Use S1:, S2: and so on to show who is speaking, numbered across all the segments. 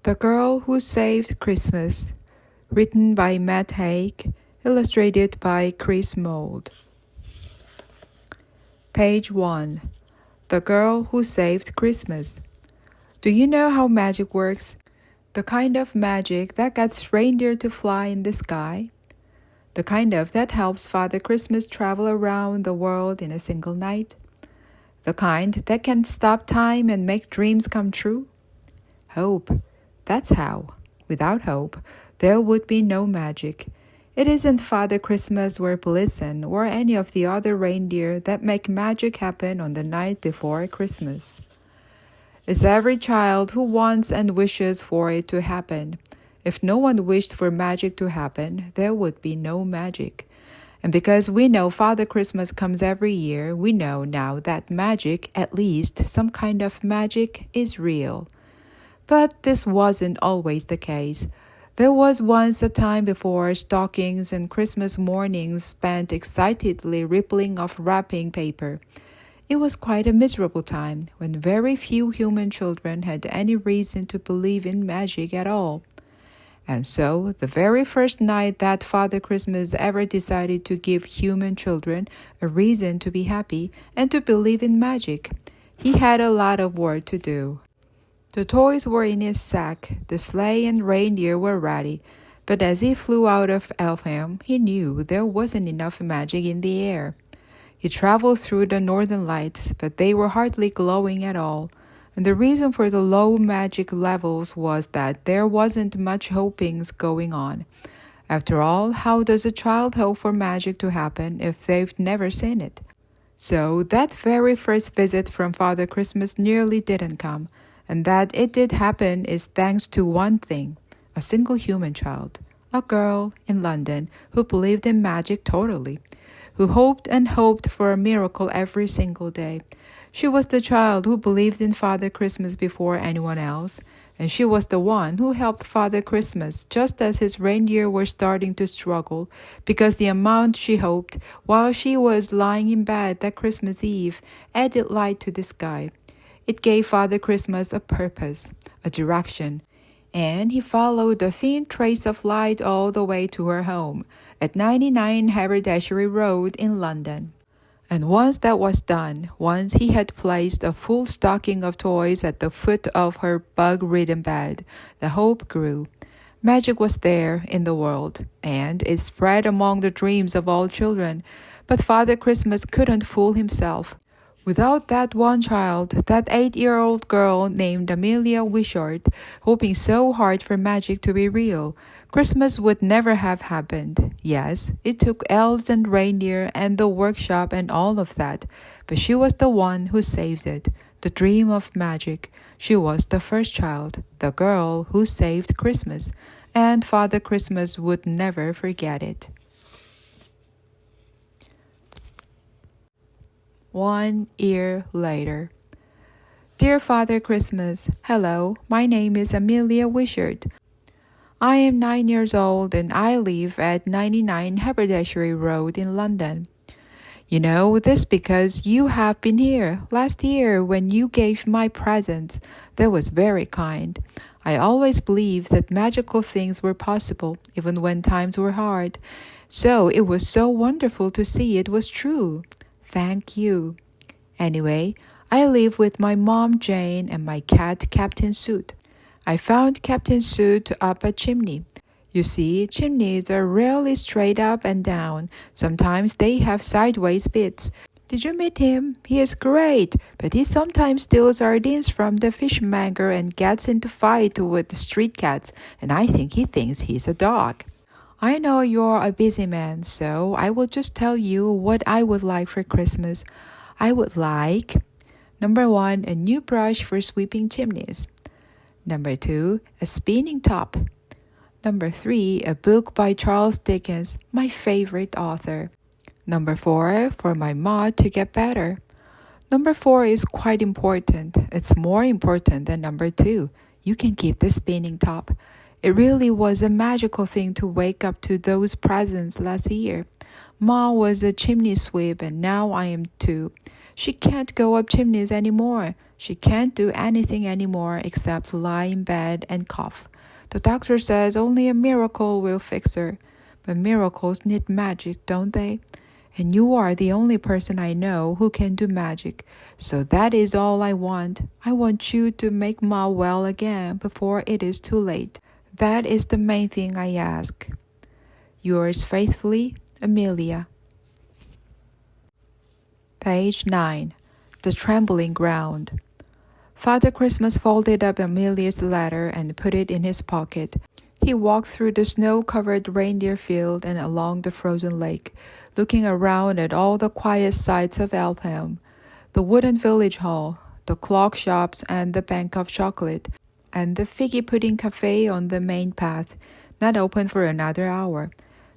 S1: The Girl Who Saved Christmas, written by Matt Haig, illustrated by Chris Mould. Page 1. The Girl Who Saved Christmas. Do you know how magic works? The kind of magic that gets reindeer to fly in the sky? The kind of that helps Father Christmas travel around the world in a single night? The kind that can stop time and make dreams come true? Hope. That's how. Without hope, there would be no magic. It isn't Father Christmas or Blitzen or any of the other reindeer that make magic happen on the night before Christmas. It's every child who wants and wishes for it to happen. If no one wished for magic to happen, there would be no magic. And because we know Father Christmas comes every year, we know now that magic, at least some kind of magic, is real. But this wasn't always the case. There was once a time before stockings and Christmas mornings spent excitedly rippling off wrapping paper. It was quite a miserable time when very few human children had any reason to believe in magic at all. And so, the very first night that Father Christmas ever decided to give human children a reason to be happy and to believe in magic, he had a lot of work to do. The toys were in his sack, the sleigh and reindeer were ready, but as he flew out of Elfham, he knew there wasn't enough magic in the air. He traveled through the northern lights, but they were hardly glowing at all, and the reason for the low magic levels was that there wasn't much hopings going on. After all, how does a child hope for magic to happen if they've never seen it? So that very first visit from Father Christmas nearly didn't come. And that it did happen is thanks to one thing, a single human child, a girl in London who believed in magic totally, who hoped and hoped for a miracle every single day. She was the child who believed in Father Christmas before anyone else, and she was the one who helped Father Christmas just as his reindeer were starting to struggle, because the amount she hoped while she was lying in bed that Christmas Eve added light to the sky. It gave Father Christmas a purpose, a direction, and he followed the thin trace of light all the way to her home at 99 Haberdashery Road in London. And once that was done, once he had placed a full stocking of toys at the foot of her bug-ridden bed, the hope grew. Magic was there in the world, and it spread among the dreams of all children. But Father Christmas couldn't fool himself. Without that one child, that 8-year-old girl named Amelia Wishart, hoping so hard for magic to be real, Christmas would never have happened. Yes, it took elves and reindeer and the workshop and all of that, but she was the one who saved it, the dream of magic. She was the first child, the girl who saved Christmas, and Father Christmas would never forget it. 1 year later. Dear Father Christmas, hello, my name is Amelia Wishart. I am 9 years old and I live at 99 Haberdashery Road in London. You know this because you have been here last year when you gave my presents. That was very kind. I always believed that magical things were possible even when times were hard. So it was so wonderful to see it was true. Thank you. Anyway, I live with my mom Jane and my cat Captain Soot. I found Captain Soot up a chimney. You see, chimneys are rarely straight up and down. Sometimes they have sideways bits. Did you meet him? He is great, but he sometimes steals sardines from the fishmonger and gets into fight with the street cats, and I think he thinks he's a dog. I know you're a busy man, so I will just tell you what I would like for Christmas. I would like, number 1, a new brush for sweeping chimneys. Number 2, a spinning top. Number 3, a book by Charles Dickens, my favorite author. Number 4, for my ma to get better. Number 4 is quite important. It's more important than number 2. You can keep the spinning top. It really was a magical thing to wake up to those presents last year. Ma was a chimney sweep and now I am too. She can't go up chimneys anymore. She can't do anything anymore except lie in bed and cough. The doctor says only a miracle will fix her. But miracles need magic, don't they? And you are the only person I know who can do magic. So that is all I want. I want you to make Ma well again before it is too late. That is the main thing I ask. Yours faithfully, Amelia. Page 9. The Trembling Ground. Father Christmas folded up Amelia's letter and put it in his pocket. He walked through the snow-covered reindeer field and along the frozen lake, looking around at all the quiet sights of Elfham, the wooden village hall, the clock shops and the bank of chocolate, and the figgy pudding cafe on the main path, not open for another hour,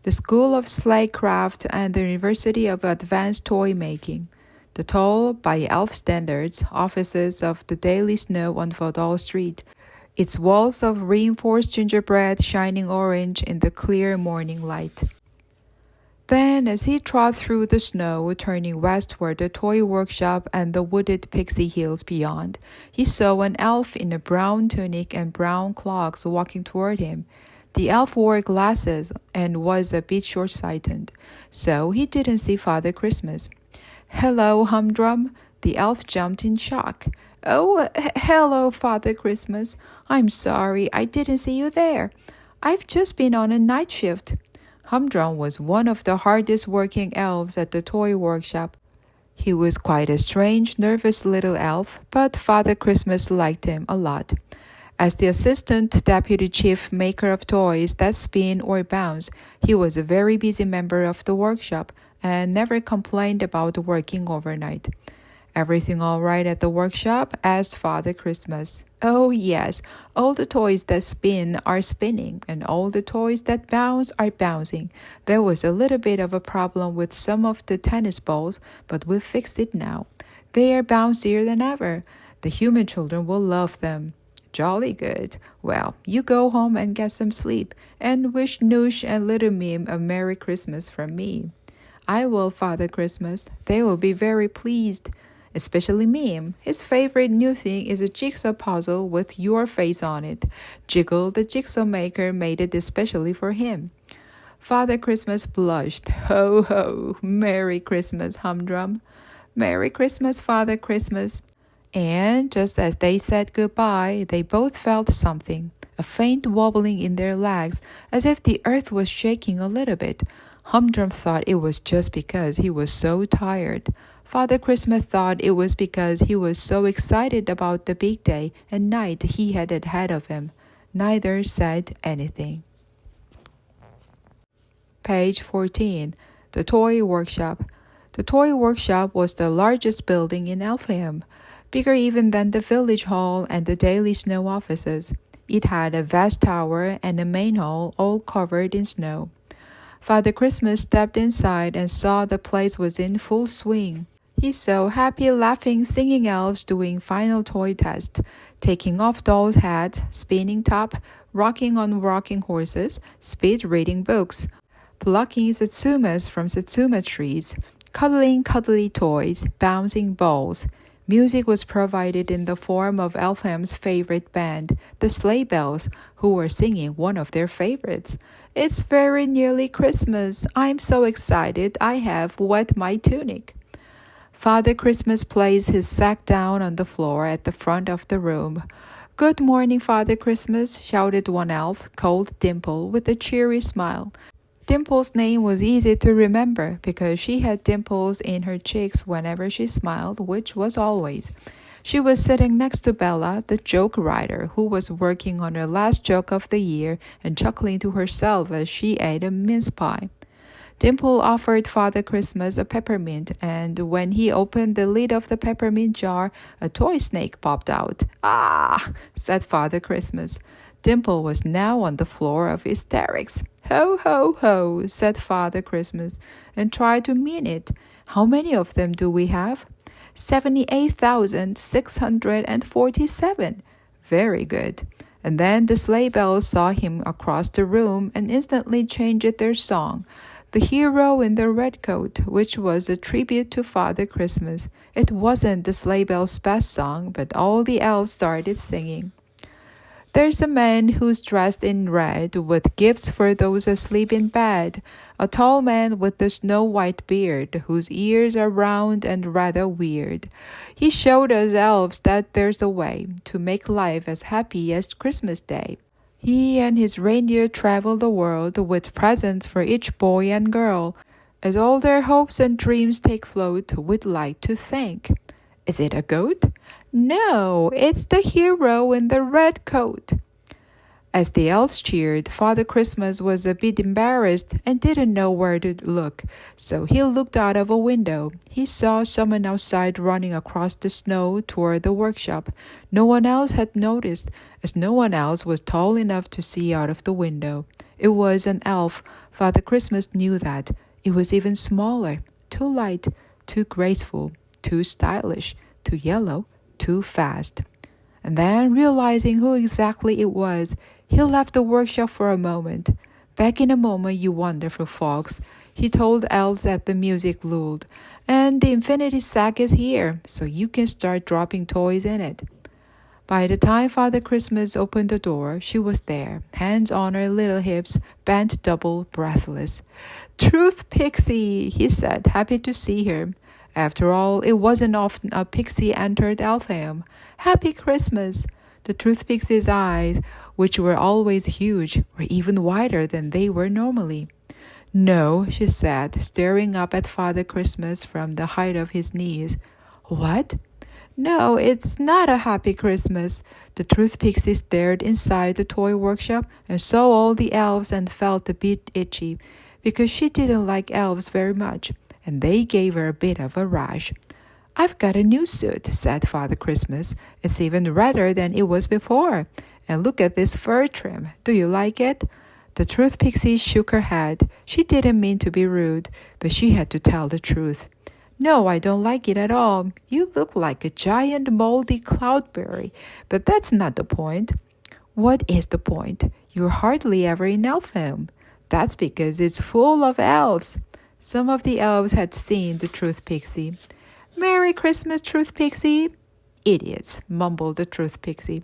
S1: the School of Sleigh Craft and the University of Advanced Toy Making, the tall, by elf standards, offices of the Daily Snow on Fodal Street, its walls of reinforced gingerbread shining orange in the clear morning light. Then, as he trod through the snow, turning west toward the toy workshop and the wooded pixie hills beyond, he saw an elf in a brown tunic and brown clogs walking toward him. The elf wore glasses and was a bit short-sighted, so he didn't see Father Christmas. "Hello, Humdrum!" The elf jumped in shock. "Oh, hello, Father Christmas. I'm sorry I didn't see you there. I've just been on a night shift." Humdrum was one of the hardest working elves at the toy workshop. He was quite a strange, nervous little elf, but Father Christmas liked him a lot. As the assistant deputy chief maker of toys that spin or bounce, he was a very busy member of the workshop and never complained about working overnight. "Everything all right at the workshop?" asked Father Christmas. "Oh, yes. All the toys that spin are spinning, and all the toys that bounce are bouncing. There was a little bit of a problem with some of the tennis balls, but we've fixed it now. They are bouncier than ever. The human children will love them." "Jolly good. Well, you go home and get some sleep, and wish Noosh and Little Mim a Merry Christmas from me." "I will, Father Christmas. They will be very pleased. Especially Mim. His favorite new thing is a jigsaw puzzle with your face on it. Jiggle the jigsaw maker made it especially for him." Father Christmas blushed. "Ho, ho! Merry Christmas, Humdrum." "Merry Christmas, Father Christmas." And just as they said goodbye, they both felt something, a faint wobbling in their legs, as if the earth was shaking a little bit. Humdrum thought it was just because he was so tired. Father Christmas thought it was because he was so excited about the big day and night he had ahead of him. Neither said anything. Page 14. The Toy Workshop. The toy workshop was the largest building in Elfham, bigger even than the village hall and the Daily Snow offices. It had a vast tower and a main hall all covered in snow. Father Christmas stepped inside and saw the place was in full swing. He saw happy, laughing, singing elves doing final toy tests, taking off dolls' hats, spinning top, rocking on rocking horses, speed reading books, plucking satsumas from satsuma trees, cuddling cuddly toys, bouncing balls. Music was provided in the form of Elfham's favorite band, the Sleigh Bells, who were singing one of their favorites. "It's very nearly Christmas. I'm so excited I have wet my tunic." Father Christmas placed his sack down on the floor at the front of the room. "Good morning, Father Christmas," shouted one elf, called Dimple, with a cheery smile. Dimple's name was easy to remember because she had dimples in her cheeks whenever she smiled, which was always. She was sitting next to Bella, the joke writer, who was working on her last joke of the year and chuckling to herself as she ate a mince pie. Dimple offered Father Christmas a peppermint, and when he opened the lid of the peppermint jar, a toy snake popped out. "Ah!" said Father Christmas. Dimple was now on the floor of hysterics. "Ho, ho, ho," said Father Christmas, and tried to mean it. "How many of them do we have?" 78,647. Very good. And then the sleigh bells saw him across the room and instantly changed their song. The Hero in the Red Coat, which was a tribute to Father Christmas. It wasn't the Sleigh Bells' best song, but all the elves started singing. There's a man who's dressed in red with gifts for those asleep in bed, a tall man with a snow-white beard whose ears are round and rather weird. He showed us elves that there's a way to make life as happy as Christmas Day. He and his reindeer travel the world with presents for each boy and girl. As all their hopes and dreams take float, we'd like to thank. Is it a goat? No, it's the hero in the red coat. As the elves cheered, Father Christmas was a bit embarrassed and didn't know where to look, so he looked out of a window. He saw someone outside running across the snow toward the workshop. No one else had noticed, as no one else was tall enough to see out of the window. It was an elf. Father Christmas knew that. It was even smaller, too light, too graceful, too stylish, too yellow, too fast. And then, realizing who exactly it was, he left the workshop for a moment. Back in a moment, you wonderful folks, he told elves as the music lulled. And the infinity sack is here, so you can start dropping toys in it. By the time Father Christmas opened the door, she was there, hands on her little hips, bent double, breathless. "Truth, Pixie," he said, happy to see her. After all, it wasn't often a pixie entered Elfham. Happy Christmas! The Truth Pixie's eyes, which were always huge, were even wider than they were normally. "No," she said, staring up at Father Christmas from the height of his knees. "What?" "No, it's not a happy Christmas." The Truth Pixie stared inside the toy workshop and saw all the elves and felt a bit itchy, because she didn't like elves very much, and they gave her a bit of a rash. "I've got a new suit," said Father Christmas. "It's even redder than it was before. And look at this fur trim. Do you like it?" The Truth Pixie shook her head. She didn't mean to be rude, but she had to tell the truth. "No, I don't like it at all. You look like a giant moldy cloudberry, but that's not the point." "What is the point? You're hardly ever in Elfham." "That's because it's full of elves." Some of the elves had seen the Truth Pixie. "Merry Christmas, Truth Pixie." "Idiots," mumbled the Truth Pixie.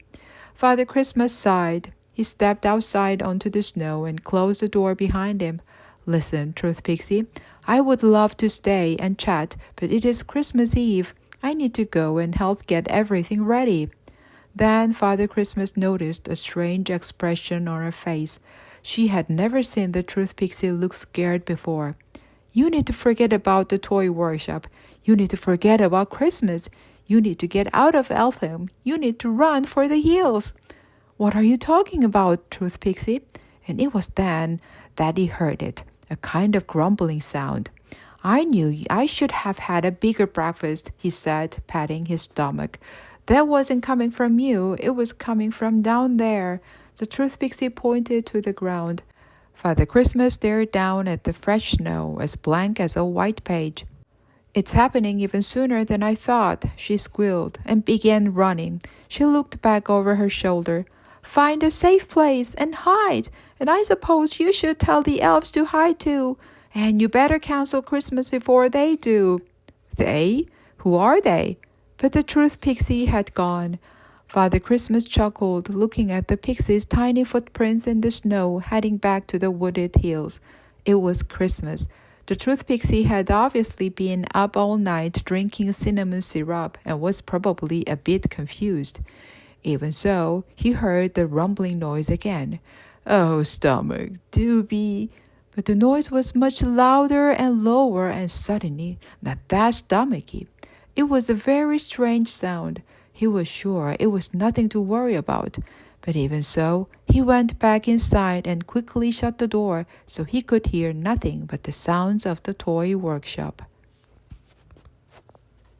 S1: Father Christmas sighed. He stepped outside onto the snow and closed the door behind him. "Listen, Truth Pixie, I would love to stay and chat, but it is Christmas Eve. I need to go and help get everything ready." Then Father Christmas noticed a strange expression on her face. She had never seen the Truth Pixie look scared before. "You need to forget about the toy workshop. You need to forget about Christmas. You need to get out of Elfham. You need to run for the hills." "What are you talking about, Truth Pixie?" And it was then that he heard it, a kind of grumbling sound. "I knew I should have had a bigger breakfast," he said, patting his stomach. "That wasn't coming from you. It was coming from down there." The Truth Pixie pointed to the ground. Father Christmas stared down at the fresh snow, as blank as a white page. "It's happening even sooner than I thought," she squealed, and began running. She looked back over her shoulder. "Find a safe place and hide, and I suppose you should tell the elves to hide too. And you better cancel Christmas before they do." "They? Who are they?" But the Truth Pixie had gone. Father Christmas chuckled, looking at the pixie's tiny footprints in the snow heading back to the wooded hills. It was Christmas. The Truth Pixie had obviously been up all night drinking cinnamon syrup and was probably a bit confused. Even so, he heard the rumbling noise again. "Oh, stomach, do be..." But the noise was much louder and lower and suddenly not that stomachy. It was a very strange sound. He was sure it was nothing to worry about. But even so, he went back inside and quickly shut the door so he could hear nothing but the sounds of the toy workshop.